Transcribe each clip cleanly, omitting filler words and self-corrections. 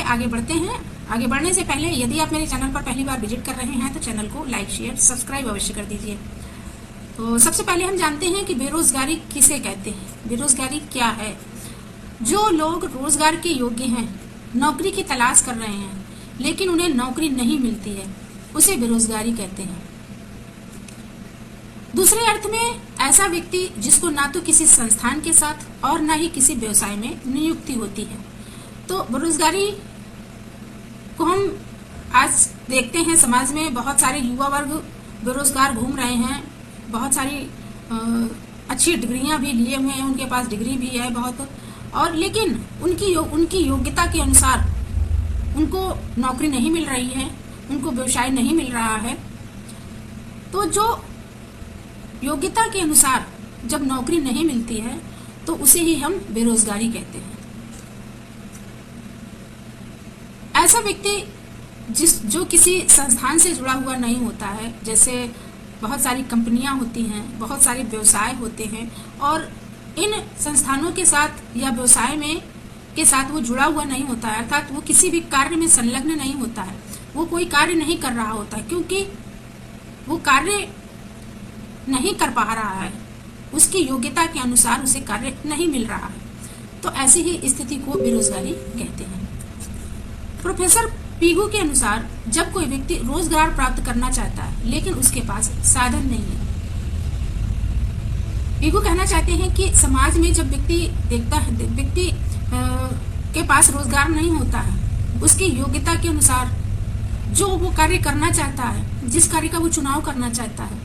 आगे बढ़ते हैं। आगे बढ़ने से पहले यदि आप मेरे चैनल पर पहली बार विजिट कर रहे हैं तो चैनल को लाइक शेयर सब्सक्राइब अवश्य कर दीजिए। तो सबसे पहले हम जानते हैं कि बेरोजगारी किसे कहते हैं, बेरोजगारी क्या है। जो लोग रोजगार के योग्य हैं, नौकरी की तलाश कर रहे हैं लेकिन उन्हें नौकरी नहीं मिलती है, उसे बेरोजगारी कहते हैं। दूसरे अर्थ में ऐसा व्यक्ति जिसको ना तो किसी संस्थान के साथ और ना ही किसी व्यवसाय में नियुक्ति होती है। तो बेरोजगारी को हम आज देखते हैं समाज में बहुत सारे युवा वर्ग बेरोजगार घूम रहे हैं। बहुत सारी अच्छी डिग्रियां भी लिए हुए हैं, उनके पास डिग्री भी है बहुत, और लेकिन उनकी योग्यता के अनुसार उनको नौकरी नहीं मिल रही है, उनको व्यवसाय नहीं मिल रहा है। तो जो योग्यता के अनुसार जब नौकरी नहीं मिलती है तो उसे ही हम बेरोजगारी कहते हैं। ऐसा व्यक्ति जो किसी संस्थान से जुड़ा हुआ नहीं होता है, जैसे बहुत सारी कंपनियां होती हैं, बहुत सारे व्यवसाय होते हैं, और इन संस्थानों के साथ या व्यवसाय में के साथ वो जुड़ा हुआ नहीं होता है, अर्थात वो किसी भी कार्य में संलग्न नहीं होता है, वो कोई कार्य नहीं कर रहा होता है क्योंकि वो कार्य नहीं कर पा रहा है, उसकी योग्यता के अनुसार उसे कार्य नहीं मिल रहा है। तो ऐसी ही स्थिति को बेरोजगारी कहते हैं। प्रोफेसर पीगू के अनुसार जब कोई व्यक्ति रोजगार प्राप्त करना चाहता है लेकिन उसके पास साधन नहीं है। पीगू कहना चाहते हैं कि समाज में जब व्यक्ति देखता है, व्यक्ति के पास रोजगार नहीं होता है, उसकी योग्यता के अनुसार जो वो कार्य करना चाहता है, जिस कार्य का वो चुनाव करना चाहता है,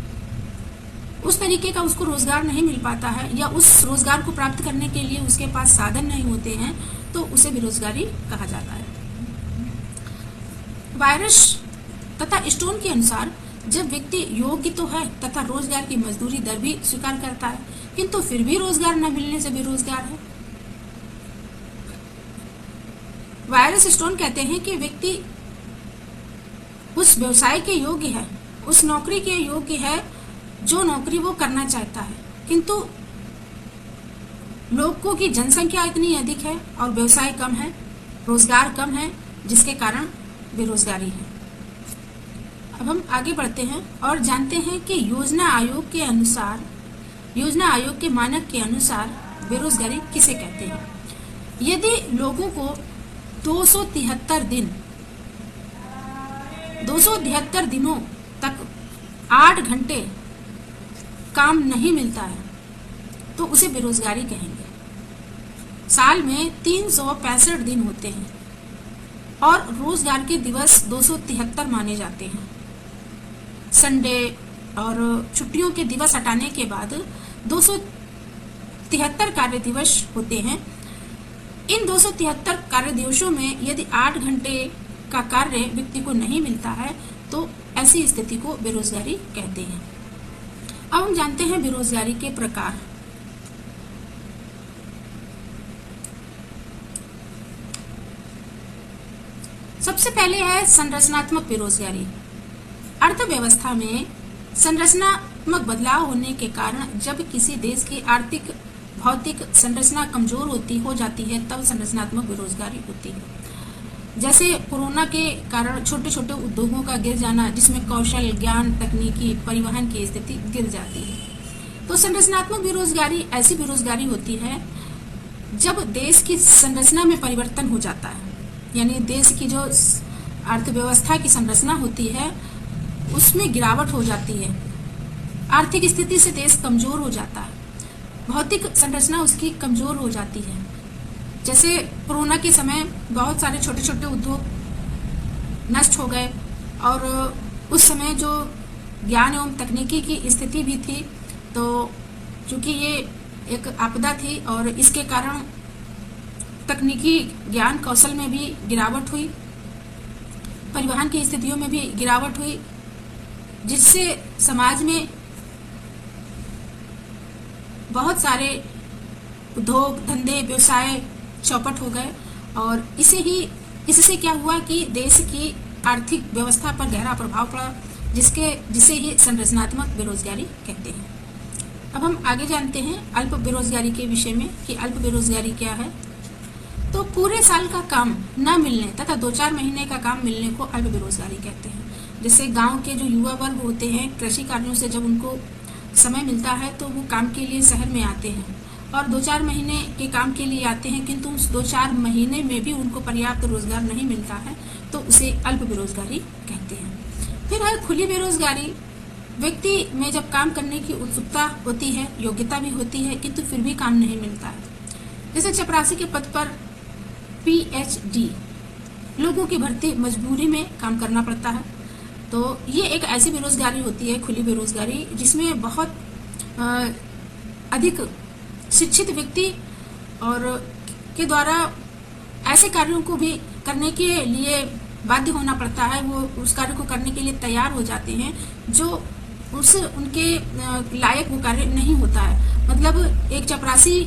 उस तरीके का उसको रोजगार नहीं मिल पाता है, या उस रोजगार को प्राप्त करने के लिए उसके पास साधन नहीं होते हैं, तो उसे बेरोजगारी कहा जाता है। वायरस तथा स्टोन के अनुसार जब व्यक्ति योग्य तो है तथा रोजगार की मजदूरी दर भी स्वीकार करता है किंतु फिर भी रोजगार न मिलने से बेरोजगार है। वायरस स्टोन कहते हैं कि व्यक्ति उस व्यवसाय के योग्य है, उस नौकरी के योग्य है जो नौकरी वो करना चाहता है, किंतु लोगों की जनसंख्या इतनी अधिक है और व्यवसाय कम है, रोजगार कम है, जिसके कारण बेरोजगारी है। अब हम आगे बढ़ते हैं और जानते हैं कि योजना आयोग के मानक के अनुसार बेरोजगारी किसे कहते हैं। यदि लोगों को 273 दिनों तक 8 घंटे काम नहीं मिलता है तो उसे बेरोजगारी कहेंगे। साल में 365 दिन होते हैं और रोजगार के दिवस 273 माने जाते हैं। संडे और छुट्टियों के दिवस हटाने के बाद 273 कार्य दिवस होते हैं। इन 273 कार्य दिवसों में यदि 8 घंटे का कार्य व्यक्ति को नहीं मिलता है तो ऐसी स्थिति को बेरोजगारी कहते हैं। अब हम जानते हैं बेरोजगारी के प्रकार। सबसे पहले है संरचनात्मक बेरोजगारी। अर्थव्यवस्था में संरचनात्मक बदलाव होने के कारण जब किसी देश की आर्थिक भौतिक संरचना कमजोर हो जाती है तब संरचनात्मक बेरोजगारी होती है। जैसे कोरोना के कारण छोटे छोटे उद्योगों का गिर जाना, जिसमें कौशल, ज्ञान, तकनीकी, परिवहन की स्थिति गिर जाती है। तो संरचनात्मक बेरोजगारी ऐसी बेरोजगारी होती है जब देश की संरचना में परिवर्तन हो जाता है, यानी देश की जो अर्थव्यवस्था की संरचना होती है उसमें गिरावट हो जाती है, आर्थिक स्थिति से देश कमजोर हो जाता है, भौतिक संरचना उसकी कमजोर हो जाती है। जैसे कोरोना के समय बहुत सारे छोटे छोटे उद्योग नष्ट हो गए और उस समय जो ज्ञान एवं तकनीकी की स्थिति भी थी, तो चूंकि ये एक आपदा थी और इसके कारण तकनीकी ज्ञान कौशल में भी गिरावट हुई, परिवहन की स्थितियों में भी गिरावट हुई, जिससे समाज में बहुत सारे उद्योग, धंधे, व्यवसाय चौपट हो गए और इससे क्या हुआ कि देश की आर्थिक व्यवस्था पर गहरा प्रभाव पड़ा, जिसे ही संरचनात्मक बेरोजगारी कहते हैं। अब हम आगे जानते हैं अल्प बेरोजगारी के विषय में कि अल्प बेरोजगारी क्या है। तो पूरे साल का काम न मिलने तथा 2-4 महीने का काम मिलने को अल्प बेरोजगारी कहते हैं। जैसे गांव के जो युवा वर्ग होते हैं, कृषि कार्यों से जब उनको समय मिलता है तो वो काम के लिए शहर में आते हैं और 2-4 महीने के काम के लिए आते हैं, किंतु उस 2-4 महीने में भी उनको पर्याप्त रोजगार नहीं मिलता है, तो उसे अल्प बेरोजगारी कहते हैं। फिर है खुली बेरोजगारी। व्यक्ति में जब काम करने की उत्सुकता होती है, योग्यता भी होती है, किंतु फिर भी काम नहीं मिलता है। जैसे चपरासी के पद पर PhD लोगों की भर्ती मजबूरी में काम करना पड़ता है। तो ये एक ऐसी बेरोजगारी होती है, खुली बेरोजगारी, जिसमें बहुत अधिक शिक्षित व्यक्ति और के द्वारा ऐसे कार्यों को भी करने के लिए बाध्य होना पड़ता है। वो उस कार्य को करने के लिए तैयार हो जाते हैं जो उनके लायक वो कार्य नहीं होता है। मतलब एक चपरासी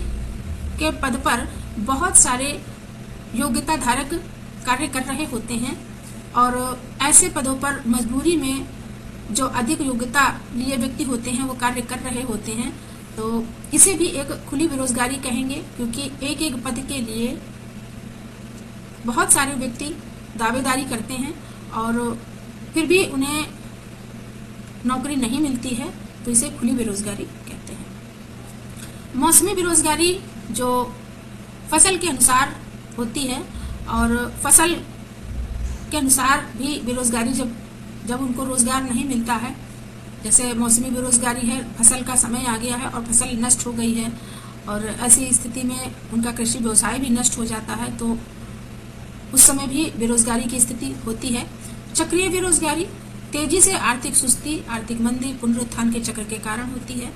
के पद पर बहुत सारे योग्यता धारक कार्य कर रहे होते हैं और ऐसे पदों पर मजबूरी में जो अधिक योग्यता लिए व्यक्ति होते हैं वो कार्य कर रहे होते हैं। तो इसे भी एक खुली बेरोजगारी कहेंगे, क्योंकि एक एक पद के लिए बहुत सारे व्यक्ति दावेदारी करते हैं और फिर भी उन्हें नौकरी नहीं मिलती है, तो इसे खुली बेरोजगारी कहते हैं। मौसमी बेरोजगारी जो फसल के अनुसार होती है और फसल के अनुसार भी बेरोजगारी जब उनको रोजगार नहीं मिलता है। जैसे मौसमी बेरोजगारी है, फसल का समय आ गया है और फसल नष्ट हो गई है और ऐसी स्थिति में उनका कृषि व्यवसाय भी नष्ट हो जाता है, तो उस समय भी बेरोजगारी की स्थिति होती है। चक्रीय बेरोजगारी तेजी से आर्थिक सुस्ती, आर्थिक मंदी, पुनरुत्थान के चक्र के कारण होती है।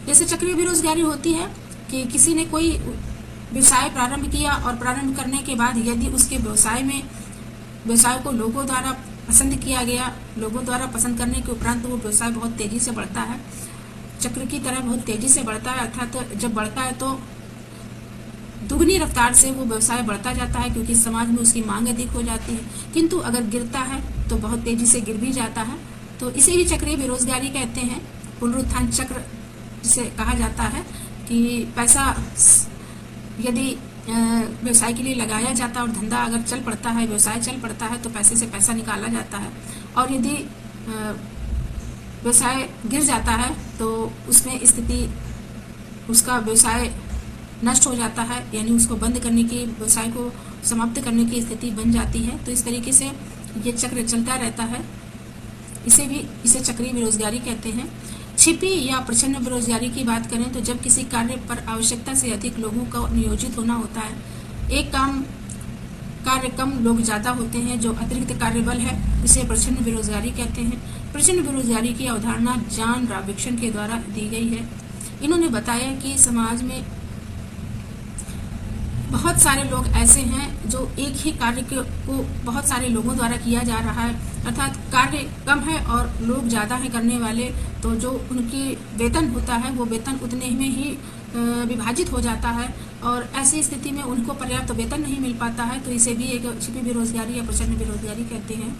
जैसे चक्रीय बेरोजगारी होती है कि किसी ने कोई व्यवसाय प्रारंभ किया और प्रारंभ करने के बाद यदि उसके व्यवसाय को लोगों द्वारा पसंद किया गया, लोगों द्वारा पसंद करने के उपरांत वो व्यवसाय बहुत तेजी से बढ़ता है, चक्र की तरह बहुत तेजी से बढ़ता है, अर्थात जब बढ़ता है तो दुगनी रफ्तार से वो व्यवसाय बढ़ता जाता है, क्योंकि समाज में उसकी मांग अधिक हो जाती है। किंतु अगर गिरता है तो बहुत तेजी से गिर भी जाता है, तो इसे ही चक्रीय बेरोजगारी कहते हैं। पुनरुत्थान चक्र जिसे कहा जाता है कि पैसा यदि व्यवसाय के लिए लगाया जाता है और धंधा अगर चल पड़ता है, व्यवसाय चल पड़ता है, तो पैसे से पैसा निकाला जाता है, और यदि व्यवसाय गिर जाता है तो उसमें स्थिति उसका व्यवसाय नष्ट हो जाता है, यानी उसको बंद करने की, व्यवसाय को समाप्त करने की स्थिति बन जाती है। तो इस तरीके से ये चक्र चलता रहता है, इसे चक्रीय बेरोजगारी कहते हैं। छिपी या प्रच्छन्न बेरोजगारी की बात करें तो जब किसी कार्य पर आवश्यकता से अधिक लोगों का नियोजित होना होता है, एक कार्य कम लोग ज्यादा होते हैं, जो अतिरिक्त कार्यबल है, इसे प्रच्छन्न बेरोजगारी कहते हैं। प्रच्छन्न बेरोजगारी की अवधारणा जॉन रॉबिन्सन के द्वारा दी गई है। इन्होंने बताया कि समाज में बहुत सारे लोग ऐसे हैं जो एक ही कार्य को बहुत सारे लोगों द्वारा किया जा रहा है, अर्थात कार्य कम है और लोग ज़्यादा हैं करने वाले, तो जो उनकी वेतन होता है वो वेतन उतने में ही विभाजित हो जाता है और ऐसी स्थिति में उनको पर्याप्त वेतन नहीं मिल पाता है, तो इसे भी एक छिपी बेरोजगारी या प्रच्छन्न बेरोजगारी कहते हैं।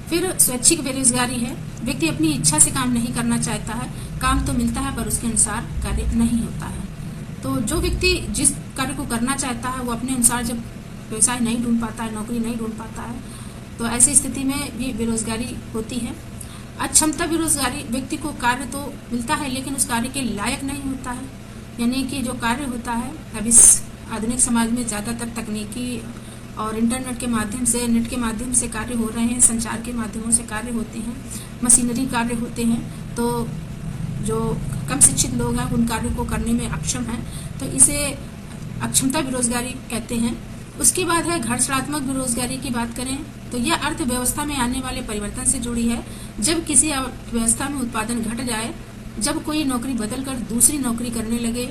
फिर स्वैच्छिक बेरोजगारी है, व्यक्ति अपनी इच्छा से काम नहीं करना चाहता है, काम तो मिलता है पर उसके अनुसार कार्य नहीं होता है। तो जो व्यक्ति जिस कार्य को करना चाहता है वो अपने अनुसार जब व्यवसाय नहीं ढूंढ पाता है, नौकरी नहीं ढूंढ पाता है, तो ऐसी स्थिति में भी बेरोजगारी होती है। अक्षमता बेरोजगारी, व्यक्ति को कार्य तो मिलता है लेकिन उस कार्य के लायक नहीं होता है, यानी कि जो कार्य होता है, अब इस आधुनिक समाज में ज़्यादातर तकनीकी और इंटरनेट के माध्यम से, नेट के माध्यम से कार्य हो रहे हैं, संचार के माध्यमों से कार्य होते हैं, मशीनरी कार्य होते हैं, तो जो कम शिक्षित लोग हैं उन कार्यों को करने में अक्षम हैं, तो इसे अक्षमता बेरोजगारी कहते हैं। उसके बाद है घर्षणात्मक बेरोजगारी की बात करें तो यह अर्थव्यवस्था में आने वाले परिवर्तन से जुड़ी है। जब किसी अर्थव्यवस्था में उत्पादन घट जाए, जब कोई नौकरी बदलकर दूसरी नौकरी करने लगे,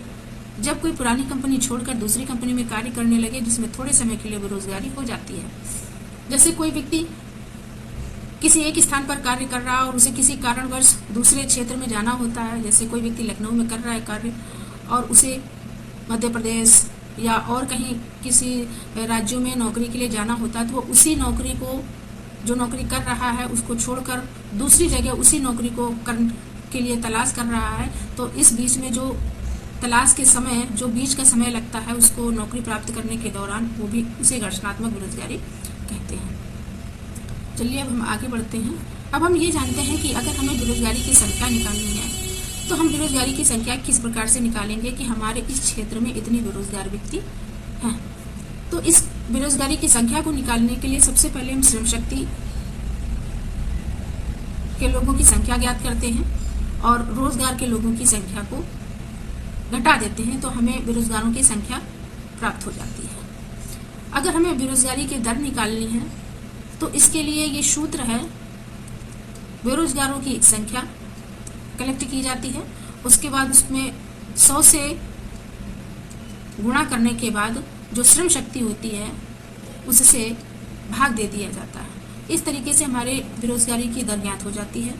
जब कोई पुरानी कंपनी छोड़कर दूसरी कंपनी में कार्य करने लगे, जिसमें थोड़े समय के लिए बेरोजगारी हो जाती है। जैसे कोई व्यक्ति किसी एक स्थान पर कार्य कर रहा और उसे किसी कारणवश दूसरे क्षेत्र में जाना होता है, जैसे कोई व्यक्ति लखनऊ में कर रहा है कार्य और उसे मध्य प्रदेश या और कहीं किसी राज्यों में नौकरी के लिए जाना होता है, तो वो उसी नौकरी को, जो नौकरी कर रहा है उसको छोड़कर दूसरी जगह उसी नौकरी को के लिए तलाश कर रहा है। तो इस बीच में जो तलाश के समय जो बीच का समय लगता है उसको नौकरी प्राप्त करने के दौरान, वो भी उसे घर्षणात्मक बेरोजगारी कहते हैं। चलिए अब हम आगे बढ़ते हैं। अब हम ये जानते हैं कि अगर हमें बेरोजगारी की संख्या निकालनी है तो हम बेरोजगारी की संख्या किस प्रकार से निकालेंगे कि हमारे इस क्षेत्र में इतने बेरोजगार व्यक्ति हैं। तो इस बेरोजगारी की संख्या को निकालने के लिए सबसे पहले हम श्रम शक्ति के लोगों की संख्या ज्ञात करते हैं और रोजगार के लोगों की संख्या को घटा देते हैं, तो हमें बेरोजगारों की संख्या प्राप्त हो जाती है। अगर हमें बेरोजगारी की दर निकालनी है तो इसके लिए ये सूत्र है, बेरोजगारों की संख्या कलेक्ट की जाती है, उसके बाद उसमें 100 से गुणा करने के बाद जो श्रम शक्ति होती है उससे भाग दे दिया जाता है। इस तरीके से हमारे बेरोजगारी की दर ज्ञात हो जाती है।